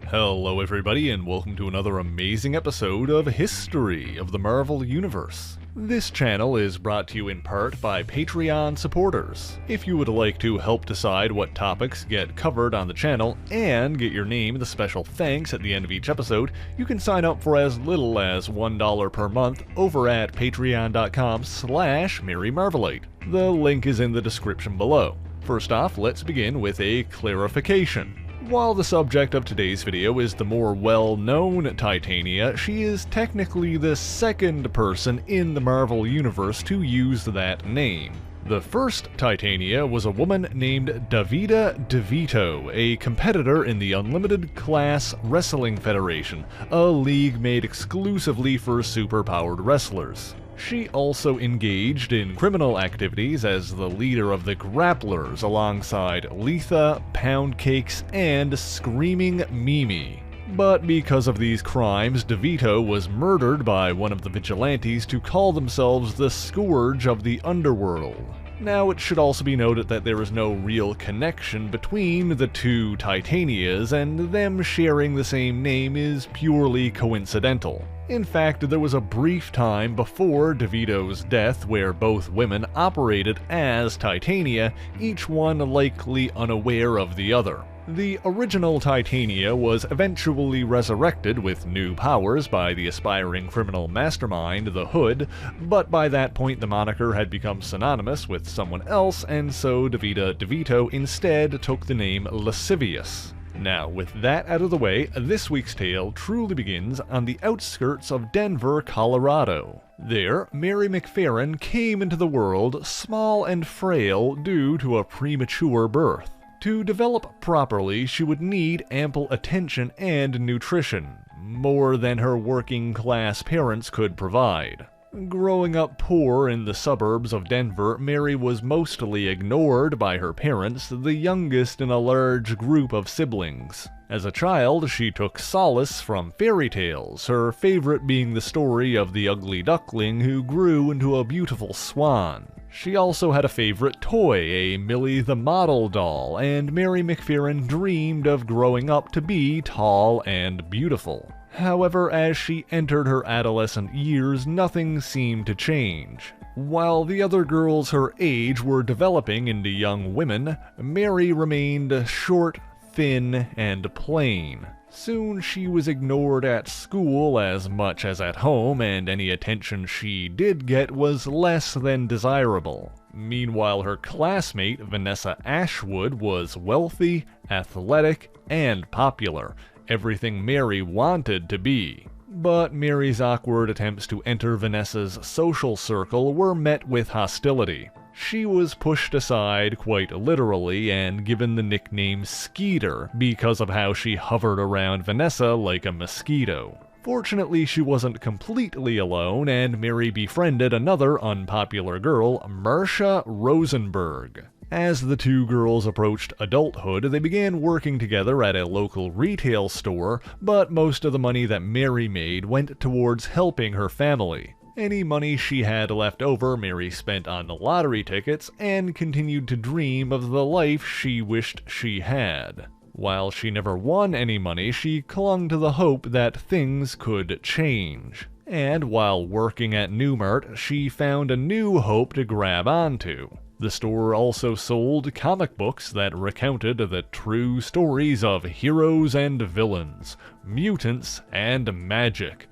Hello everybody and welcome to another amazing episode of History of the Marvel Universe. This channel is brought to you in part by Patreon supporters. If you would like to help decide what topics get covered on the channel and get your name in the special thanks at the end of each episode, you can sign up for as little as $1 per month over at patreon.com/MaryMarvelite. The link is in the description below. First off, let's begin with a clarification. While the subject of today's video is the more well-known Titania, she is technically the second person in the Marvel Universe to use that name. The first Titania was a woman named Davida DeVito, a competitor in the Unlimited Class Wrestling Federation, a league made exclusively for superpowered wrestlers. She also engaged in criminal activities as the leader of the Grapplers alongside Letha, Poundcakes, and Screaming Mimi. But because of these crimes, DeVito was murdered by one of the vigilantes to call themselves the Scourge of the Underworld. Now, it should also be noted that there is no real connection between the two Titanias, and them sharing the same name is purely coincidental. In fact, there was a brief time before DeVito's death where both women operated as Titania, each one likely unaware of the other. The original Titania was eventually resurrected with new powers by the aspiring criminal mastermind, the Hood, but by that point the moniker had become synonymous with someone else, and so Davida DeVito instead took the name Lascivious. Now, with that out of the way, this week's tale truly begins on the outskirts of Denver, Colorado. There, Mary MacPherran came into the world small and frail due to a premature birth. To develop properly, she would need ample attention and nutrition, more than her working-class parents could provide. Growing up poor in the suburbs of Denver, Mary was mostly ignored by her parents, the youngest in a large group of siblings. As a child, she took solace from fairy tales, her favorite being the story of the ugly duckling who grew into a beautiful swan. She also had a favorite toy, a Millie the Model doll, and Mary MacPherran dreamed of growing up to be tall and beautiful. However, as she entered her adolescent years, nothing seemed to change. While the other girls her age were developing into young women, Mary remained short, thin, and plain. Soon she was ignored at school as much as at home, and any attention she did get was less than desirable. Meanwhile, her classmate, Vanessa Ashwood, was wealthy, athletic, and popular. Everything Mary wanted to be. But Mary's awkward attempts to enter Vanessa's social circle were met with hostility. She was pushed aside quite literally and given the nickname Skeeter because of how she hovered around Vanessa like a mosquito. Fortunately, she wasn't completely alone, and Mary befriended another unpopular girl, Marcia Rosenberg. As the two girls approached adulthood, they began working together at a local retail store, but most of the money that Mary made went towards helping her family. Any money she had left over, Mary spent on lottery tickets and continued to dream of the life she wished she had. While she never won any money, she clung to the hope that things could change. And while working at Newmart, she found a new hope to grab onto. The store also sold comic books that recounted the true stories of heroes and villains, mutants and magic,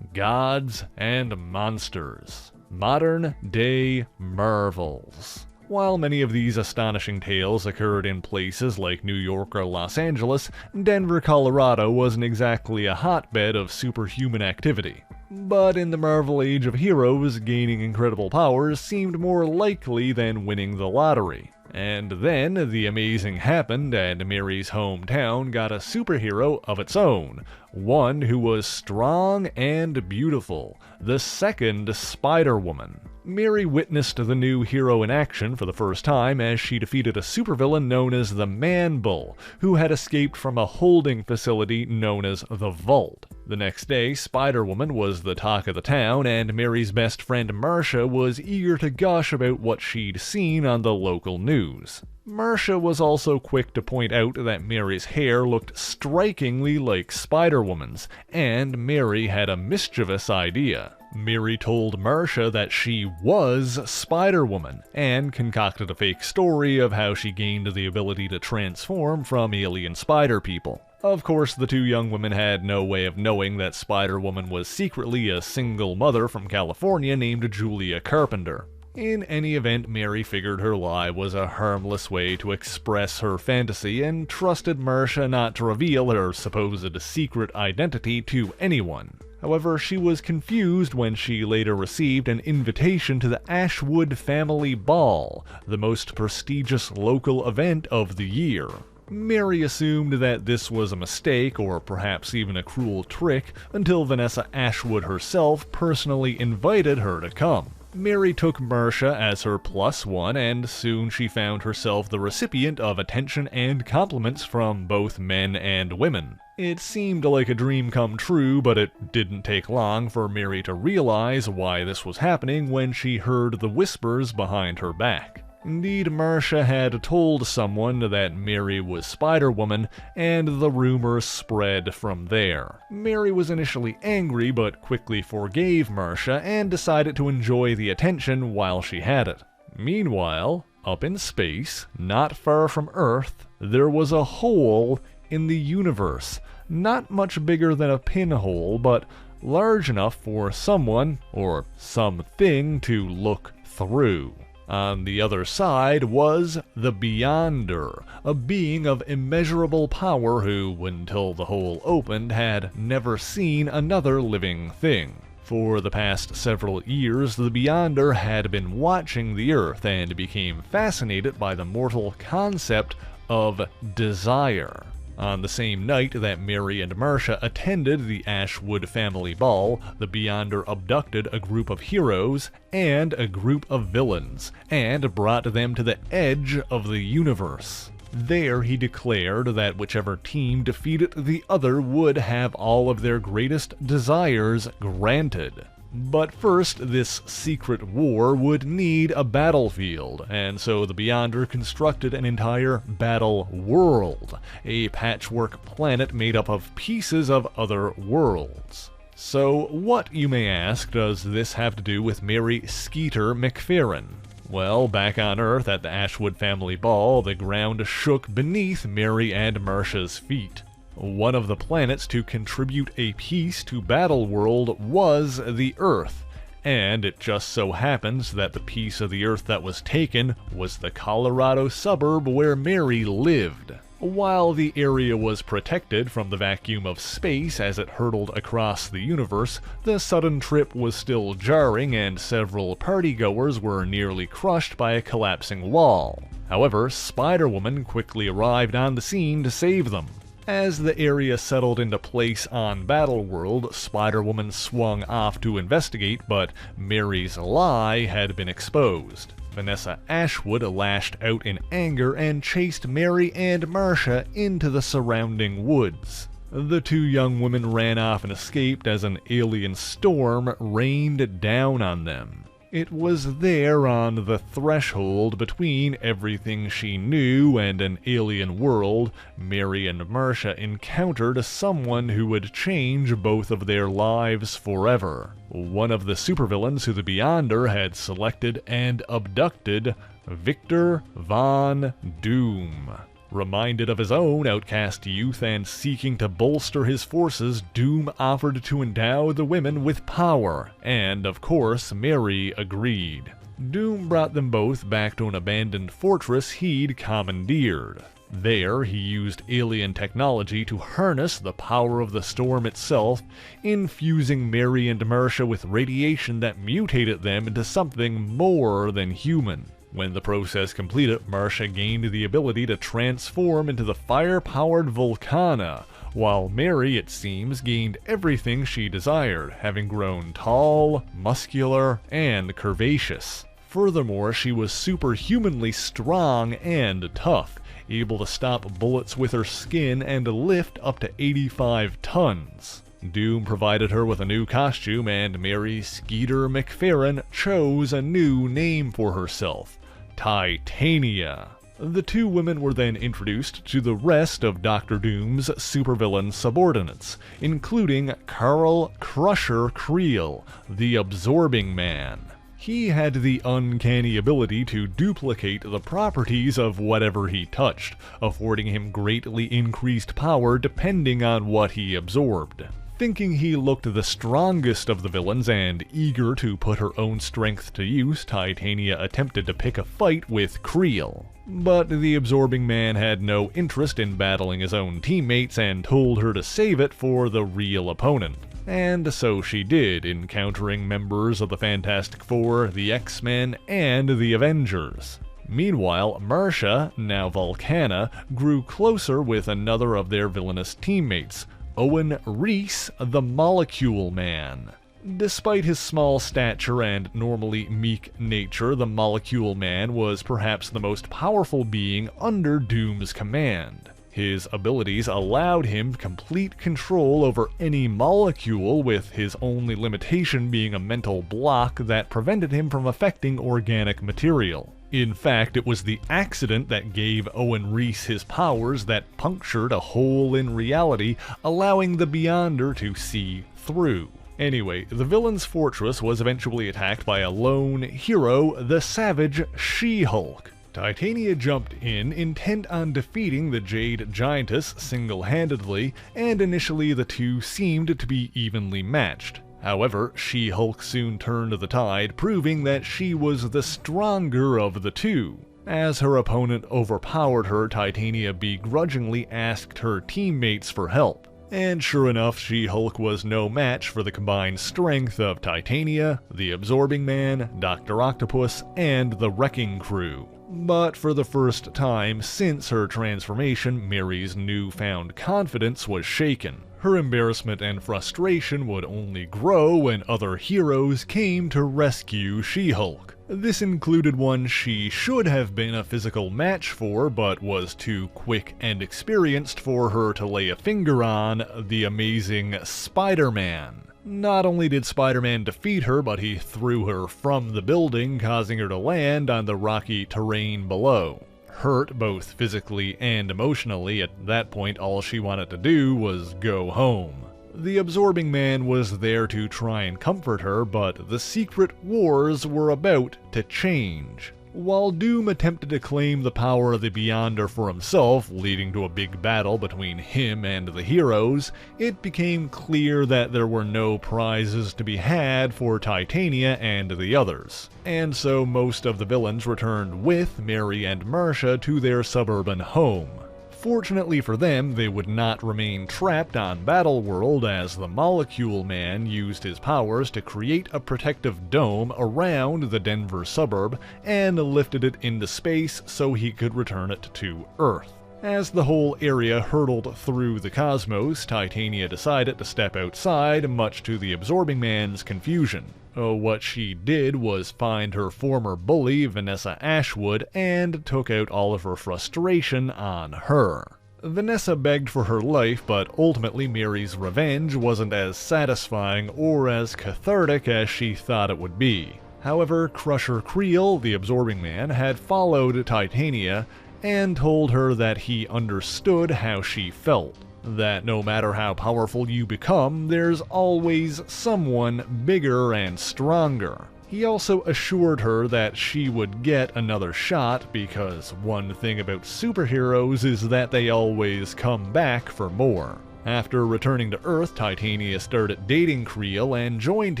gods and monsters, modern-day marvels. While many of these astonishing tales occurred in places like New York or Los Angeles, Denver, Colorado wasn't exactly a hotbed of superhuman activity. But in the Marvel Age of Heroes, gaining incredible powers seemed more likely than winning the lottery. And then, the amazing happened and Mary's hometown got a superhero of its own, one who was strong and beautiful, the second Spider-Woman. Mary witnessed the new hero in action for the first time as she defeated a supervillain known as the Man-Bull, who had escaped from a holding facility known as the Vault. The next day, Spider-Woman was the talk of the town, and Mary's best friend Marcia was eager to gush about what she'd seen on the local news. Marcia was also quick to point out that Mary's hair looked strikingly like Spider-Woman's, and Mary had a mischievous idea. Mary told Marcia that she was Spider-Woman, and concocted a fake story of how she gained the ability to transform from alien spider people. Of course, the two young women had no way of knowing that Spider-Woman was secretly a single mother from California named Julia Carpenter. In any event, Mary figured her lie was a harmless way to express her fantasy and trusted Marcia not to reveal her supposed secret identity to anyone. However, she was confused when she later received an invitation to the Ashwood Family Ball, the most prestigious local event of the year. Mary assumed that this was a mistake, or perhaps even a cruel trick, until Vanessa Ashwood herself personally invited her to come. Mary took Marcia as her +1, and soon she found herself the recipient of attention and compliments from both men and women. It seemed like a dream come true, but it didn't take long for Mary to realize why this was happening when she heard the whispers behind her back. Indeed, Marcia had told someone that Mary was Spider-Woman, and the rumors spread from there. Mary was initially angry, but quickly forgave Marcia and decided to enjoy the attention while she had it. Meanwhile, up in space, not far from Earth, there was a hole in the universe. Not much bigger than a pinhole, but large enough for someone, or something, to look through. On the other side was the Beyonder, a being of immeasurable power who, until the hole opened, had never seen another living thing. For the past several years, the Beyonder had been watching the Earth and became fascinated by the mortal concept of desire. On the same night that Mary and Marcia attended the Ashwood Family Ball, the Beyonder abducted a group of heroes and a group of villains, and brought them to the edge of the universe. There he declared that whichever team defeated the other would have all of their greatest desires granted. But first, this secret war would need a battlefield, and so the Beyonder constructed an entire battle world, a patchwork planet made up of pieces of other worlds. So what, you may ask, does this have to do with Mary Skeeter MacPherran? Well, back on Earth at the Ashwood Family Ball, the ground shook beneath Mary and Marcia's feet. One of the planets to contribute a piece to Battleworld was the Earth, and it just so happens that the piece of the Earth that was taken was the Colorado suburb where Mary lived. While the area was protected from the vacuum of space as it hurtled across the universe, the sudden trip was still jarring and several partygoers were nearly crushed by a collapsing wall. However, Spider-Woman quickly arrived on the scene to save them. As the area settled into place on Battleworld, Spider-Woman swung off to investigate, but Mary's lie had been exposed. Vanessa Ashwood lashed out in anger and chased Mary and Marcia into the surrounding woods. The two young women ran off and escaped as an alien storm rained down on them. It was there on the threshold between everything she knew and an alien world, Mary and Marcia encountered someone who would change both of their lives forever. One of the supervillains who the Beyonder had selected and abducted, Victor Von Doom. Reminded of his own outcast youth and seeking to bolster his forces, Doom offered to endow the women with power, and of course Mary agreed. Doom brought them both back to an abandoned fortress he'd commandeered. There, he used alien technology to harness the power of the storm itself, infusing Mary and Marcia with radiation that mutated them into something more than human. When the process completed, Marcia gained the ability to transform into the fire-powered Volcana, while Mary, it seems, gained everything she desired, having grown tall, muscular, and curvaceous. Furthermore, she was superhumanly strong and tough, able to stop bullets with her skin and lift up to 85 tons. Doom provided her with a new costume, and Mary Skeeter MacPherran chose a new name for herself, Titania. The two women were then introduced to the rest of Doctor Doom's supervillain subordinates, including Carl Crusher Creel, the Absorbing Man. He had the uncanny ability to duplicate the properties of whatever he touched, affording him greatly increased power depending on what he absorbed. Thinking he looked the strongest of the villains and eager to put her own strength to use, Titania attempted to pick a fight with Creel. But the Absorbing Man had no interest in battling his own teammates and told her to save it for the real opponent. And so she did, encountering members of the Fantastic Four, the X-Men, and the Avengers. Meanwhile, Marcia, now Volcana, grew closer with another of their villainous teammates, Owen Reese, the Molecule Man. Despite his small stature and normally meek nature, the Molecule Man was perhaps the most powerful being under Doom's command. His abilities allowed him complete control over any molecule, with his only limitation being a mental block that prevented him from affecting organic material. In fact, it was the accident that gave Owen Reese his powers that punctured a hole in reality, allowing the Beyonder to see through. Anyway, the villain's fortress was eventually attacked by a lone hero, the savage She-Hulk. Titania jumped in, intent on defeating the Jade Giantess single-handedly, and initially the two seemed to be evenly matched. However, She-Hulk soon turned the tide, proving that she was the stronger of the two. As her opponent overpowered her, Titania begrudgingly asked her teammates for help. And sure enough, She-Hulk was no match for the combined strength of Titania, the Absorbing Man, Dr. Octopus, and the Wrecking Crew. But for the first time since her transformation, Mary's newfound confidence was shaken. Her embarrassment and frustration would only grow when other heroes came to rescue She-Hulk. This included one she should have been a physical match for, but was too quick and experienced for her to lay a finger on, the amazing Spider-Man. Not only did Spider-Man defeat her, but he threw her from the building, causing her to land on the rocky terrain below. Hurt both physically and emotionally, at that point all she wanted to do was go home. The Absorbing Man was there to try and comfort her, but the secret wars were about to change. While Doom attempted to claim the power of the Beyonder for himself, leading to a big battle between him and the heroes, it became clear that there were no prizes to be had for Titania and the others. And so most of the villains returned with Mary and Marcia to their suburban home. Fortunately for them, they would not remain trapped on Battleworld, as the Molecule Man used his powers to create a protective dome around the Denver suburb and lifted it into space so he could return it to Earth. As the whole area hurtled through the cosmos, Titania decided to step outside, much to the Absorbing Man's confusion. What she did was find her former bully, Vanessa Ashwood, and took out all of her frustration on her. Vanessa begged for her life, but ultimately Mary's revenge wasn't as satisfying or as cathartic as she thought it would be. However, Crusher Creel, the Absorbing Man, had followed Titania and told her that he understood how she felt. That no matter how powerful you become, there's always someone bigger and stronger. He also assured her that she would get another shot, because one thing about superheroes is that they always come back for more. After returning to Earth, Titania started dating Creel and joined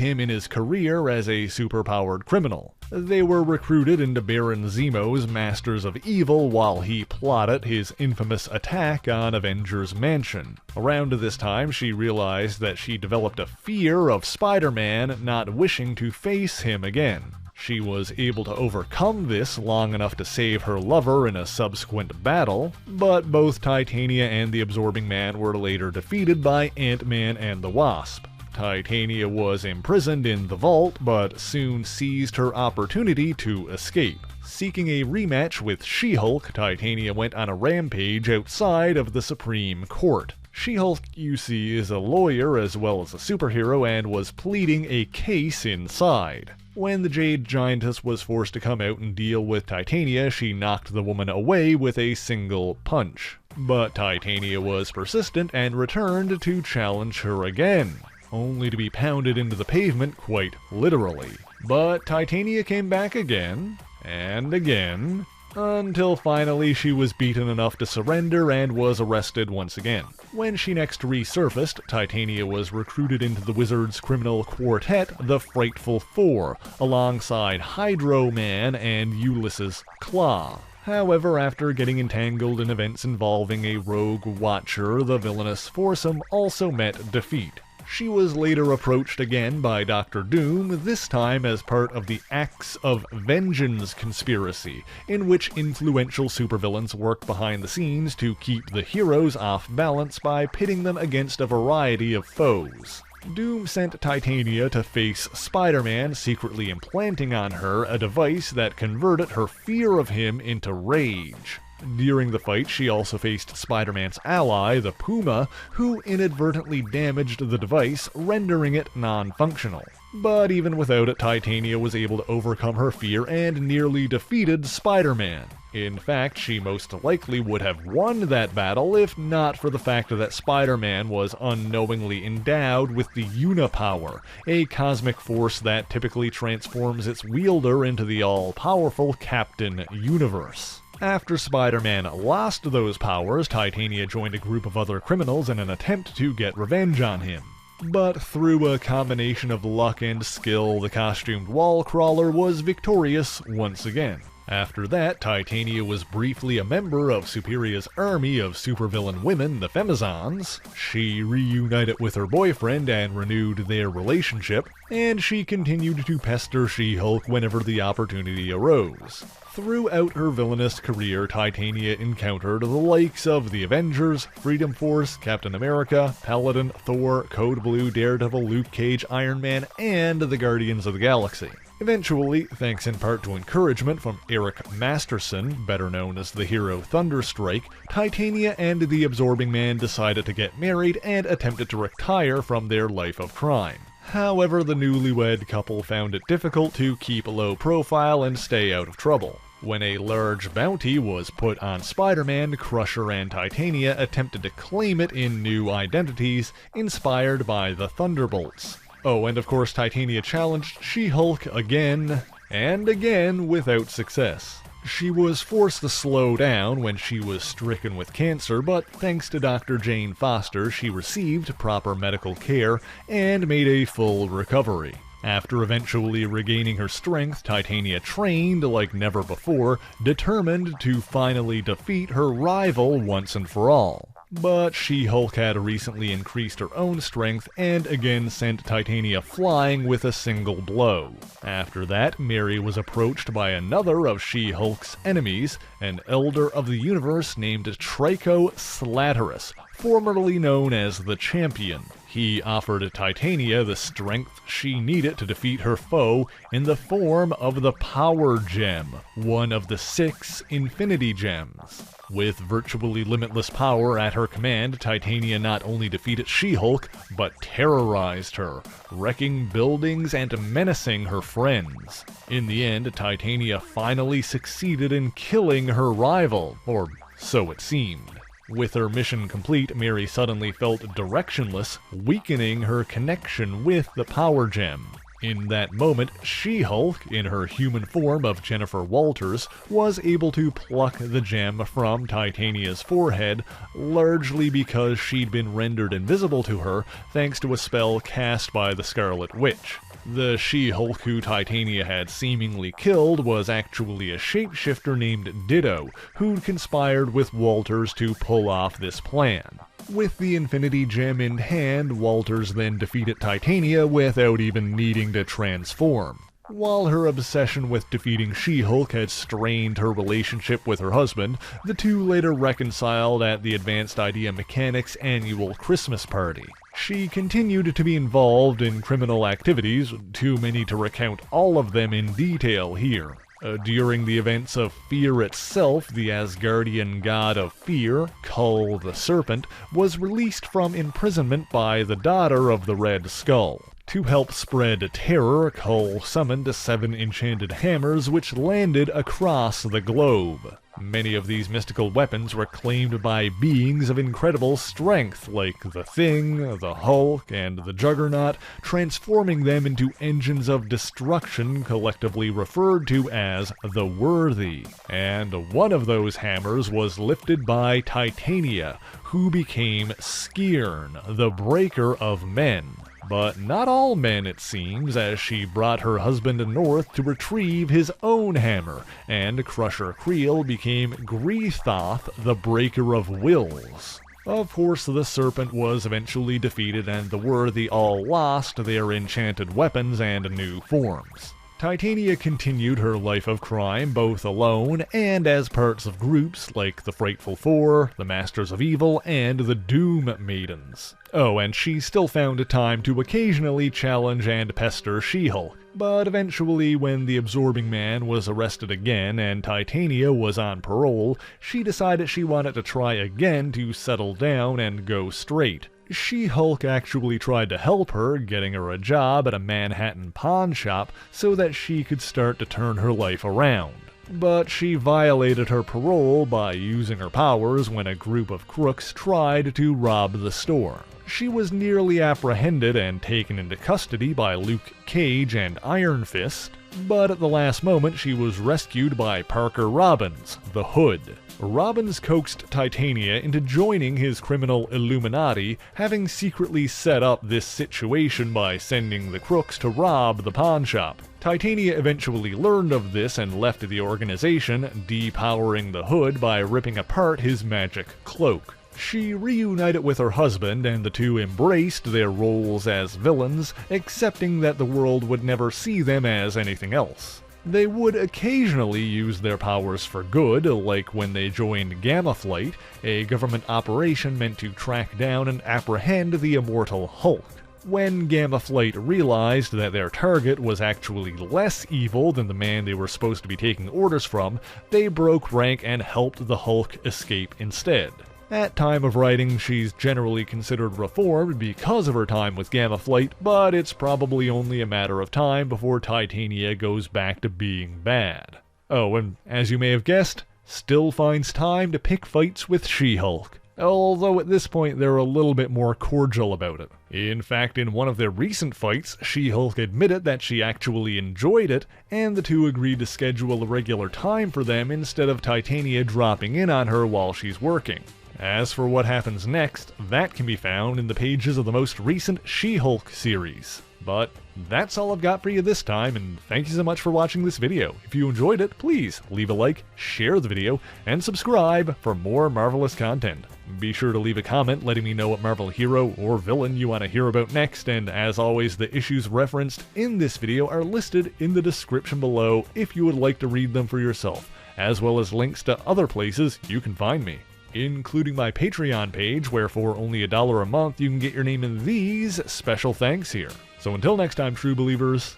him in his career as a superpowered criminal. They were recruited into Baron Zemo's Masters of Evil while he plotted his infamous attack on Avengers Mansion. Around this time, she realized that she developed a fear of Spider-Man, not wishing to face him again. She was able to overcome this long enough to save her lover in a subsequent battle, but both Titania and the Absorbing Man were later defeated by Ant-Man and the Wasp. Titania was imprisoned in the vault, but soon seized her opportunity to escape. Seeking a rematch with She-Hulk, Titania went on a rampage outside of the Supreme Court. She-Hulk, you see, is a lawyer as well as a superhero and was pleading a case inside. When the Jade Giantess was forced to come out and deal with Titania, she knocked the woman away with a single punch. But Titania was persistent and returned to challenge her again, only to be pounded into the pavement quite literally. But Titania came back again, and again, until finally she was beaten enough to surrender and was arrested once again. When she next resurfaced, Titania was recruited into the Wizard's criminal quartet, the Frightful Four, alongside Hydro Man and Ulysses Claw. However, after getting entangled in events involving a rogue watcher, the villainous foursome also met defeat. She was later approached again by Dr. Doom, this time as part of the Acts of Vengeance conspiracy, in which influential supervillains work behind the scenes to keep the heroes off balance by pitting them against a variety of foes. Doom sent Titania to face Spider-Man, secretly implanting on her a device that converted her fear of him into rage. During the fight, she also faced Spider-Man's ally, the Puma, who inadvertently damaged the device, rendering it non-functional. But even without it, Titania was able to overcome her fear and nearly defeated Spider-Man. In fact, she most likely would have won that battle if not for the fact that Spider-Man was unknowingly endowed with the Unipower, a cosmic force that typically transforms its wielder into the all-powerful Captain Universe. After Spider-Man lost those powers, Titania joined a group of other criminals in an attempt to get revenge on him. But through a combination of luck and skill, the costumed wall crawler was victorious once again. After that, Titania was briefly a member of Superior's army of supervillain women, the Femizons. She reunited with her boyfriend and renewed their relationship, and she continued to pester She-Hulk whenever the opportunity arose. Throughout her villainous career, Titania encountered the likes of the Avengers, Freedom Force, Captain America, Paladin, Thor, Code Blue, Daredevil, Luke Cage, Iron Man, and the Guardians of the Galaxy. Eventually, thanks in part to encouragement from Eric Masterson, better known as the hero Thunderstrike, Titania and the Absorbing Man decided to get married and attempted to retire from their life of crime. However, the newlywed couple found it difficult to keep a low profile and stay out of trouble. When a large bounty was put on Spider-Man, Crusher and Titania attempted to claim it in new identities, inspired by the Thunderbolts. Oh, and of course Titania challenged She-Hulk again and again without success. She was forced to slow down when she was stricken with cancer, but thanks to Dr. Jane Foster, she received proper medical care and made a full recovery. After eventually regaining her strength, Titania trained like never before, determined to finally defeat her rival once and for all. But She-Hulk had recently increased her own strength and again sent Titania flying with a single blow. After that, Mary was approached by another of She-Hulk's enemies, an Elder of the Universe named Trico Slatterus, formerly known as the Champion. He offered Titania the strength she needed to defeat her foe in the form of the Power Gem, one of the 6 Infinity Gems. With virtually limitless power at her command, Titania not only defeated She-Hulk, but terrorized her, wrecking buildings and menacing her friends. In the end, Titania finally succeeded in killing her rival, or so it seemed. With her mission complete, Mary suddenly felt directionless, weakening her connection with the Power Gem. In that moment, She-Hulk, in her human form of Jennifer Walters, was able to pluck the gem from Titania's forehead, largely because she'd been rendered invisible to her thanks to a spell cast by the Scarlet Witch. The She-Hulk who Titania had seemingly killed was actually a shapeshifter named Ditto, who'd conspired with Walters to pull off this plan. With the Infinity Gem in hand, Walters then defeated Titania without even needing to transform. While her obsession with defeating She-Hulk had strained her relationship with her husband, the two later reconciled at the Advanced Idea Mechanics annual Christmas party. She continued to be involved in criminal activities, too many to recount all of them in detail here. During the events of Fear itself, the Asgardian god of fear, Kull the Serpent, was released from imprisonment by the daughter of the Red Skull. To help spread terror, Cull summoned 7 enchanted hammers which landed across the globe. Many of these mystical weapons were claimed by beings of incredible strength, like the Thing, the Hulk, and the Juggernaut, transforming them into engines of destruction collectively referred to as the Worthy. And one of those hammers was lifted by Titania, who became Skeeter, the Breaker of Men. But not all men, it seems, as she brought her husband north to retrieve his own hammer, and Crusher Creel became Greethoth, the Breaker of Wills. Of course, the serpent was eventually defeated and the Worthy all lost their enchanted weapons and new forms. Titania continued her life of crime both alone and as parts of groups like the Frightful Four, the Masters of Evil, and the Doom Maidens. Oh, and she still found time to occasionally challenge and pester She-Hulk. But eventually, when the Absorbing Man was arrested again and Titania was on parole, she decided she wanted to try again to settle down and go straight. She-Hulk actually tried to help her, getting her a job at a Manhattan pawn shop so that she could start to turn her life around. But she violated her parole by using her powers when a group of crooks tried to rob the store. She was nearly apprehended and taken into custody by Luke Cage and Iron Fist, but at the last moment she was rescued by Parker Robbins, the Hood. Robbins coaxed Titania into joining his criminal Illuminati, having secretly set up this situation by sending the crooks to rob the pawn shop. Titania eventually learned of this and left the organization, depowering the Hood by ripping apart his magic cloak. She reunited with her husband, and the two embraced their roles as villains, accepting that the world would never see them as anything else. They would occasionally use their powers for good, like when they joined Gamma Flight, a government operation meant to track down and apprehend the immortal Hulk. When Gamma Flight realized that their target was actually less evil than the man they were supposed to be taking orders from, they broke rank and helped the Hulk escape instead. At time of writing, she's generally considered reformed because of her time with Gamma Flight, but it's probably only a matter of time before Titania goes back to being bad. Oh, and as you may have guessed, still finds time to pick fights with She-Hulk. Although at this point they're a little bit more cordial about it. In fact, in one of their recent fights, She-Hulk admitted that she actually enjoyed it, and the two agreed to schedule a regular time for them instead of Titania dropping in on her while she's working. As for what happens next, that can be found in the pages of the most recent She-Hulk series. But that's all I've got for you this time, and thank you so much for watching this video. If you enjoyed it, please leave a like, share the video, and subscribe for more Marvelous content. Be sure to leave a comment letting me know what Marvel hero or villain you want to hear about next, and as always, the issues referenced in this video are listed in the description below if you would like to read them for yourself, as well as links to other places you can find me, including my Patreon page, where for only $1 a month you can get your name in these special thanks here. So until next time, true believers,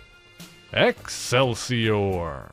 Excelsior!